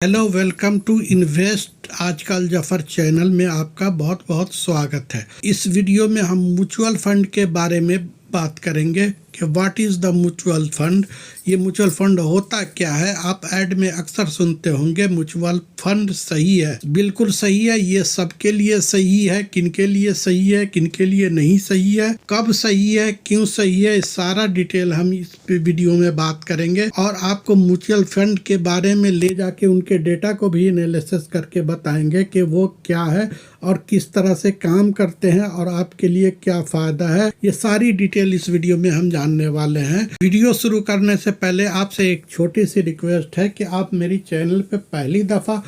Hello, welcome to invest आजकल Zafar channel में आपका बहुत बहुत स्वागत है। इस वीडियो में हम म्यूचुअल फंड के बारे में बात करेंगे कि what is the mutual fund. ये म्यूचुअल फंड होता क्या है। आप ऐड में अक्सर सुनते होंगे म्यूचुअल फंड सही है, बिल्कुल सही है, ये सबके लिए सही है। किनके लिए सही है, किनके लिए नहीं सही है, कब सही है, क्यों सही है, सारा डिटेल हम इस वीडियो में बात करेंगे। और आपको म्यूचुअल फंड के बारे में ले जाके उनके डेटा को भी एनालिसिस करके बताएंगे कि वो क्या है और किस तरह से काम करते हैं और आपके लिए क्या फ़ायदा है। ये सारी डिटेल इस वीडियो में हम जानने वाले हैं। वीडियो शुरू करने से पहले आपसे एक छोटी सी रिक्वेस्ट है कि आप मेरी चैनल पे पहली दफ़ा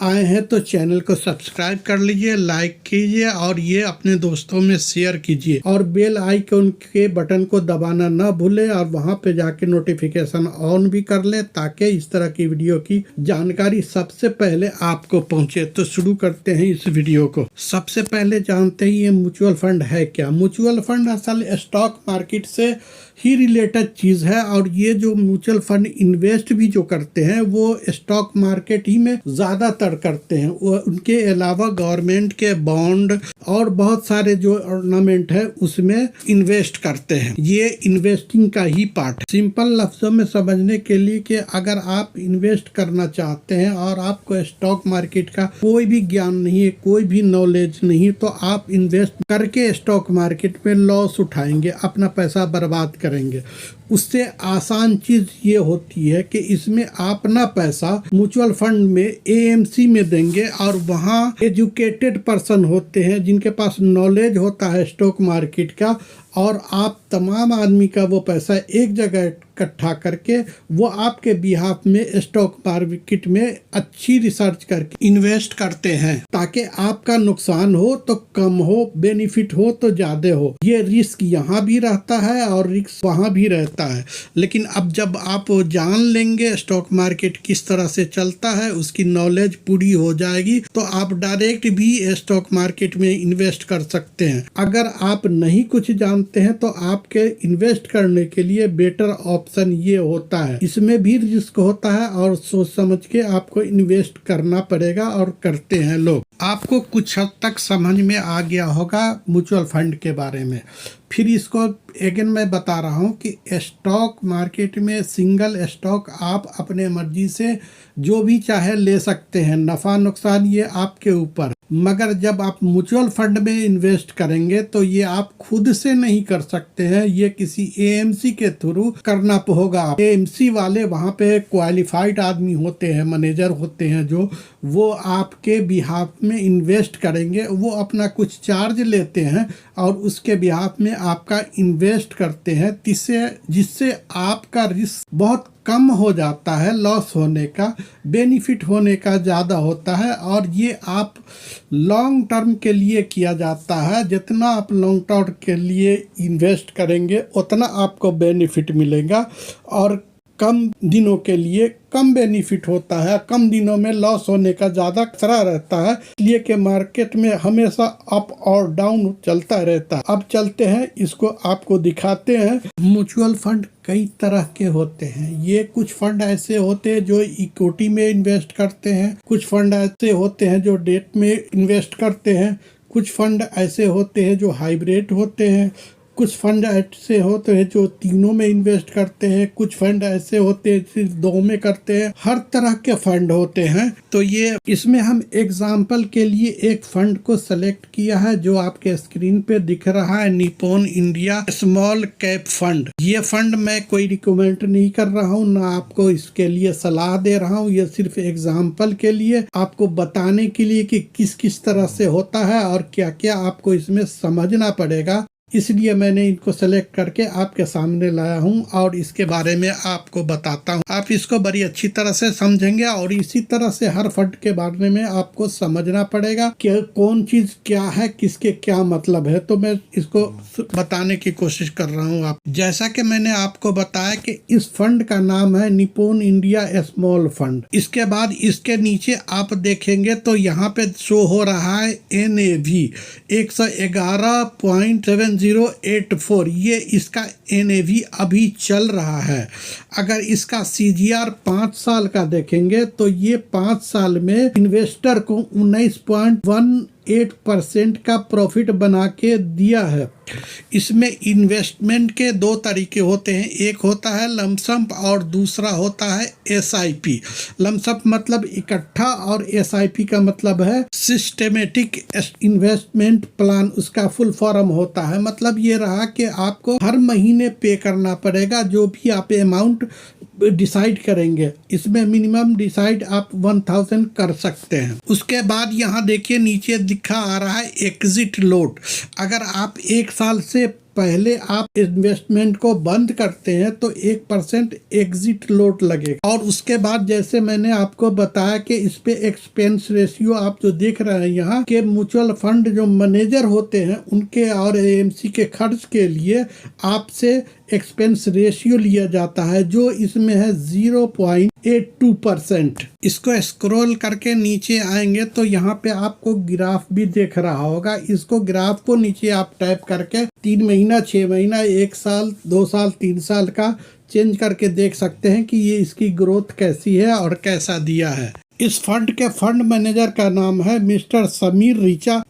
आए हैं तो चैनल को सब्सक्राइब कर लीजिए, लाइक कीजिए और ये अपने दोस्तों में शेयर कीजिए और बेल आइकन के बटन को दबाना ना भूले और वहां पे जाके नोटिफिकेशन ऑन भी कर ले ताकि इस तरह की वीडियो की जानकारी सबसे पहले आपको पहुंचे। तो शुरू करते हैं इस वीडियो को। सबसे पहले जानते हैं ये म्यूचुअल फंड है क्या। म्यूचुअल फंड असल स्टॉक मार्केट से ही रिलेटेड चीज़ है और ये जो म्यूचुअल फंड इन्वेस्ट भी जो करते हैं वो स्टॉक मार्केट ही में ज़्यादातर करते हैं। वो उनके अलावा गवर्नमेंट के बॉन्ड और बहुत सारे जो ऑर्नामेंट है उसमें इन्वेस्ट करते हैं। ये इन्वेस्टिंग का ही पार्ट है। सिंपल लफ्ज़ों में समझने के लिए कि अगर आप इन्वेस्ट करना चाहते हैं और आपको स्टॉक मार्केट का कोई भी ज्ञान नहीं है, कोई भी नॉलेज नहीं, तो आप इन्वेस्ट करके स्टॉक मार्केट में लॉस उठाएंगे, अपना पैसा बर्बाद करेंगे। उससे आसान चीज ये होती है कि इसमें अपना पैसा म्यूचुअल फंड में एएमसी में देंगे और वहाँ एजुकेटेड पर्सन होते हैं जिनके पास नॉलेज होता है स्टॉक मार्केट का, और आप तमाम आदमी का वो पैसा एक जगह इकट्ठा करके वो आपके बिहाफ में स्टॉक मार्केट में अच्छी रिसर्च करके इन्वेस्ट करते हैं ताकि आपका नुकसान हो तो कम हो, बेनिफिट हो तो ज़्यादा हो। ये रिस्क यहाँ भी रहता है और रिस्क वहाँ भी रहता है। लेकिन अब जब आप जान लेंगे स्टॉक मार्केट किस तरह से चलता है, उसकी नॉलेज पूरी हो जाएगी तो आप डायरेक्ट भी स्टॉक मार्केट में इन्वेस्ट कर सकते हैं। अगर आप नहीं कुछ जानते हैं तो आपके इन्वेस्ट करने के लिए बेटर ऑप्शन ये होता है। इसमें भी रिस्क होता है और सोच समझ के आपको इन्वेस्ट करना पड़ेगा और करते हैं लोग। आपको कुछ हद तक समझ में आ गया होगा म्यूचुअल फंड के बारे में। फिर इसको अगेन मैं बता रहा हूँ कि स्टॉक मार्केट में सिंगल स्टॉक आप अपने मर्जी से जो भी चाहे ले सकते हैं, नफ़ा नुकसान ये आपके ऊपर। मगर जब आप म्यूचुअल फंड में इन्वेस्ट करेंगे तो ये आप खुद से नहीं कर सकते हैं, ये किसी एएमसी के थ्रू करना होगा। एएमसी वाले वहाँ पे क्वालिफाइड आदमी होते हैं, मैनेजर होते हैं जो वो आपके बिहाफ में इन्वेस्ट करेंगे। वो अपना कुछ चार्ज लेते हैं और उसके बिहाफ में आपका इन्वेस्ट करते हैं, जिससे आपका रिस्क बहुत कम हो जाता है, लॉस होने का, बेनिफिट होने का ज़्यादा होता है। और ये आप लॉन्ग टर्म के लिए किया जाता है। जितना आप लॉन्ग टर्म के लिए इन्वेस्ट करेंगे उतना आपको बेनिफिट मिलेगा और कम दिनों के लिए कम बेनिफिट होता है। कम दिनों में लॉस होने का ज़्यादा खतरा रहता है, इसलिए कि मार्केट में हमेशा अप और डाउन चलता रहता है। अब चलते हैं, इसको आपको दिखाते हैं। म्यूचुअल फंड कई तरह के होते हैं। ये कुछ फंड ऐसे होते हैं जो इक्विटी में इन्वेस्ट करते हैं, कुछ फंड ऐसे होते हैं जो डेट में इन्वेस्ट करते हैं, कुछ फंड ऐसे होते हैं जो हाइब्रिड होते हैं, कुछ फंड ऐसे होते हैं जो तीनों में इन्वेस्ट करते हैं, कुछ फंड ऐसे होते हैं सिर्फ दो में करते हैं। हर तरह के फंड होते हैं। तो ये इसमें हम एग्जाम्पल के लिए एक फंड को सेलेक्ट किया है जो आपके स्क्रीन पे दिख रहा है, Nippon India small cap fund. ये फंड मैं कोई रिकमेंड नहीं कर रहा हूँ, ना आपको इसके लिए सलाह दे रहा हूँ। ये सिर्फ एग्जाम्पल के लिए आपको बताने के लिए कि किस किस तरह से होता है और क्या क्या आपको इसमें समझना पड़ेगा, इसलिए मैंने इनको सेलेक्ट करके आपके सामने लाया हूं और इसके बारे में आपको बताता हूं। आप इसको बड़ी अच्छी तरह से समझेंगे और इसी तरह से हर फंड के बारे में आपको समझना पड़ेगा कि कौन चीज क्या है, किसके क्या मतलब है। तो मैं इसको बताने की कोशिश कर रहा हूं। आप जैसा कि मैंने आपको बताया कि इस फंड का नाम है निप्पॉन इंडिया स्मॉल फंड। इसके बाद इसके नीचे आप देखेंगे तो यहाँ पे शो हो रहा है NAV 111.7 7084 ये इसका NAV अभी चल रहा है। अगर इसका CGR 5 साल का देखेंगे तो ये 5 साल में इन्वेस्टर को 19.18% का प्रॉफिट बना के दिया है। इसमें इन्वेस्टमेंट के दो तरीके होते हैं, एक होता है लमसम और दूसरा होता है SIP। लमसम मतलब इकट्ठा और SIP का मतलब है सिस्टेमेटिक इन्वेस्टमेंट प्लान, उसका फुल फॉर्म होता है। मतलब ये रहा कि आपको हर महीने पे करना पड़ेगा जो भी आप अमाउंट डिसाइड करेंगे। इसमें मिनिमम डिसाइड आप 1000 कर सकते हैं। उसके बाद यहाँ देखिए नीचे लिखा आ रहा है एग्जिट लोड। अगर आप 1 साल से पहले आप इन्वेस्टमेंट को बंद करते हैं तो 1% एग्जिट लोड लगेगा। और उसके बाद जैसे मैंने आपको बताया कि इस पे एक्सपेंस रेशियो आप जो देख रहे हैं यहाँ के म्यूचुअल फंड जो मैनेजर होते हैं उनके और AMC के खर्च के लिए आपसे एक्सपेंस रेशियो लिया जाता है जो इसमें है 0.82%। इसको स्क्रॉल करके नीचे आएंगे तो यहाँ पे आपको ग्राफ भी देख रहा होगा। इसको ग्राफ को नीचे आप टाइप करके 3 महीना, 6 महीना, 1 साल, 2 साल, 3 साल का चेंज करके देख सकते हैं कि ये इसकी ग्रोथ कैसी है और कैसा दिया है। इस फंड के फंड मैनेजर का नाम है मिस्टर समीर रिचा।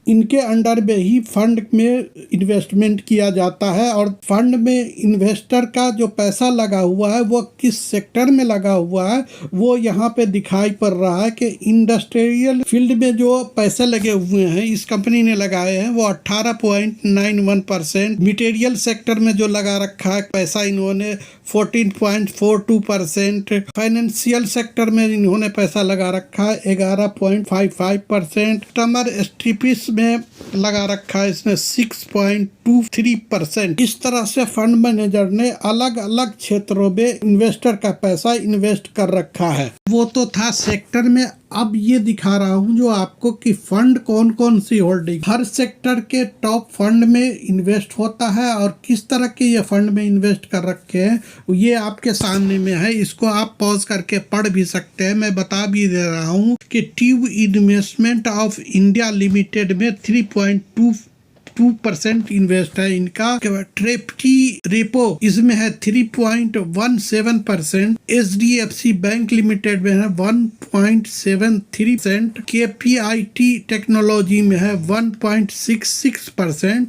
इनके अंडर में ही फंड में इन्वेस्टमेंट किया जाता है और फंड में इन्वेस्टर का जो पैसा लगा हुआ है वो किस सेक्टर में लगा हुआ है वो यहाँ पे दिखाई पड़ रहा है कि इंडस्ट्रियल फील्ड में जो पैसे लगे हुए हैं इस कंपनी ने लगाए हैं वो 18.91%। मटेरियल सेक्टर में जो लगा रखा है पैसा इन्होंने 14.42%। फाइनेंशियल सेक्टर में इन्होंने पैसा लगा रखा है 11.55%। कस्टमर स्टीपिस में लगा रखा है इसने 6.23%। इस तरह से फंड मैनेजर ने अलग अलग क्षेत्रों में इन्वेस्टर का पैसा इन्वेस्ट कर रखा है। वो तो था सेक्टर में। अब ये दिखा रहा हूँ जो आपको कि फंड कौन कौन सी होल्डिंग हर सेक्टर के टॉप फंड में इन्वेस्ट होता है और किस तरह के ये फंड में इन्वेस्ट कर रखे हैं ये आपके सामने में है। इसको आप पॉज करके पढ़ भी सकते हैं। मैं बता भी दे रहा हूँ कि tube investment of India limited में 3.2% इन्वेस्ट है इनका। ट्रेप्टी रेपो इसमें है 3.17%। HDFC बैंक लिमिटेड में है 1.73%। KPIT टेक्नोलॉजी में है 1.66%।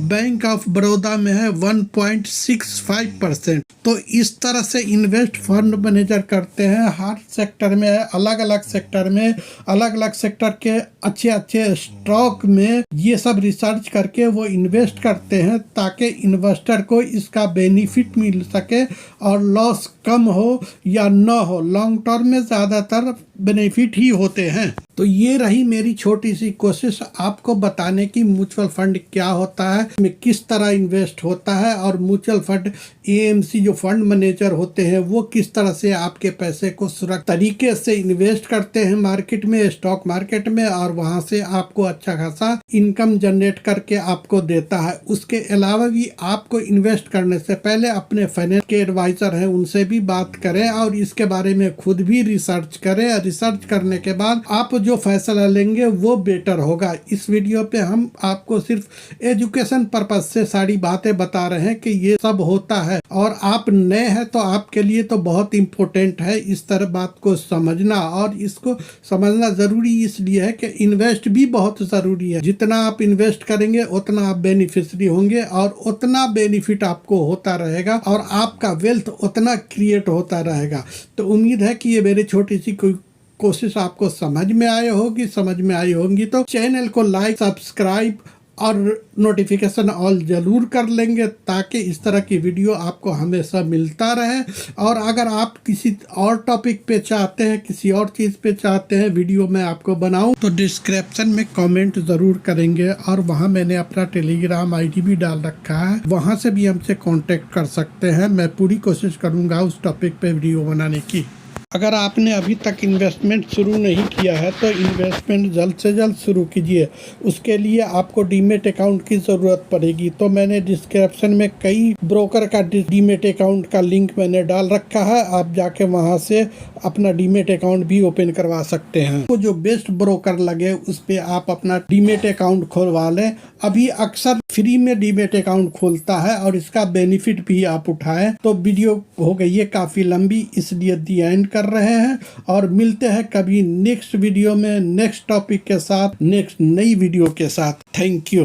बैंक ऑफ बड़ौदा में है 1.65%। तो इस तरह से इन्वेस्ट फंड मैनेजर करते हैं। हर सेक्टर में अलग अलग सेक्टर में अलग अलग सेक्टर के अच्छे अच्छे स्टॉक में ये सब रिसर्च करके वो इन्वेस्ट करते हैं ताकि इन्वेस्टर को इसका बेनिफिट मिल सके और लॉस कम हो या न हो। लॉन्ग टर्म में ज़्यादातर बेनिफिट ही होते हैं। तो ये रही मेरी छोटी सी कोशिश आपको बताने की म्यूचुअल फंड क्या होता है, में किस तरह इन्वेस्ट होता है और म्यूचुअल फंड AMC जो फंड मैनेजर होते हैं वो किस तरह से आपके पैसे को सुरक्षित तरीके से इन्वेस्ट करते हैं मार्केट में, स्टॉक मार्केट में, और वहां से आपको अच्छा खासा इनकम जनरेट करके आपको देता है। उसके अलावा भी आपको इन्वेस्ट करने से पहले अपने फाइनेंस के एडवाइजर हैं उनसे भी बात करें और इसके बारे में खुद भी रिसर्च करें। रिसर्च करने के बाद आप जो फैसला लेंगे वो बेटर होगा। इस वीडियो पे हम आपको सिर्फ एजुकेशन पर्पज से सारी बातें बता रहे हैं कि ये सब होता है और आप नए हैं तो आपके लिए तो बहुत इम्पोर्टेंट है इस तरह बात को समझना। और इसको समझना ज़रूरी इसलिए है कि इन्वेस्ट भी बहुत ज़रूरी है। जितना आप इन्वेस्ट करेंगे उतना आप बेनिफिशियरी होंगे और उतना बेनिफिट आपको होता रहेगा और आपका वेल्थ उतना क्रिएट होता रहेगा। तो उम्मीद है कि ये मेरी छोटी सी कोशिश आपको समझ में आई होगी। तो चैनल को लाइक, सब्सक्राइब और नोटिफिकेशन ऑल जरूर कर लेंगे ताकि इस तरह की वीडियो आपको हमेशा मिलता रहे। और अगर आप किसी और टॉपिक पे चाहते हैं, किसी और चीज़ पे चाहते हैं वीडियो मैं आपको बनाऊं तो डिस्क्रिप्शन में कमेंट ज़रूर करेंगे और वहां मैंने अपना टेलीग्राम ID भी डाल रखा है, वहां से भी हमसे कांटेक्ट कर सकते हैं। मैं पूरी कोशिश करूँगा उस टॉपिक पे वीडियो बनाने की। अगर आपने अभी तक इन्वेस्टमेंट शुरू नहीं किया है तो इन्वेस्टमेंट जल्द से जल्द शुरू कीजिए। उसके लिए आपको डीमेट अकाउंट की ज़रूरत पड़ेगी। तो मैंने डिस्क्रिप्शन में कई ब्रोकर का डीमेट अकाउंट का लिंक मैंने डाल रखा है, आप जाके वहां से अपना डीमेट अकाउंट भी ओपन करवा सकते हैं। तो जो बेस्ट ब्रोकर लगे उस पर आप अपना डीमेट अकाउंट खोलवा लें। अभी अक्सर फ्री में डीमेट अकाउंट खोलता है और इसका बेनिफिट भी आप उठाएं। तो वीडियो हो गई है काफ़ी लंबी, इसलिए दी एंड कर रहे हैं और मिलते हैं कभी नेक्स्ट वीडियो में नेक्स्ट टॉपिक के साथ, नेक्स्ट नई वीडियो के साथ। Thank you.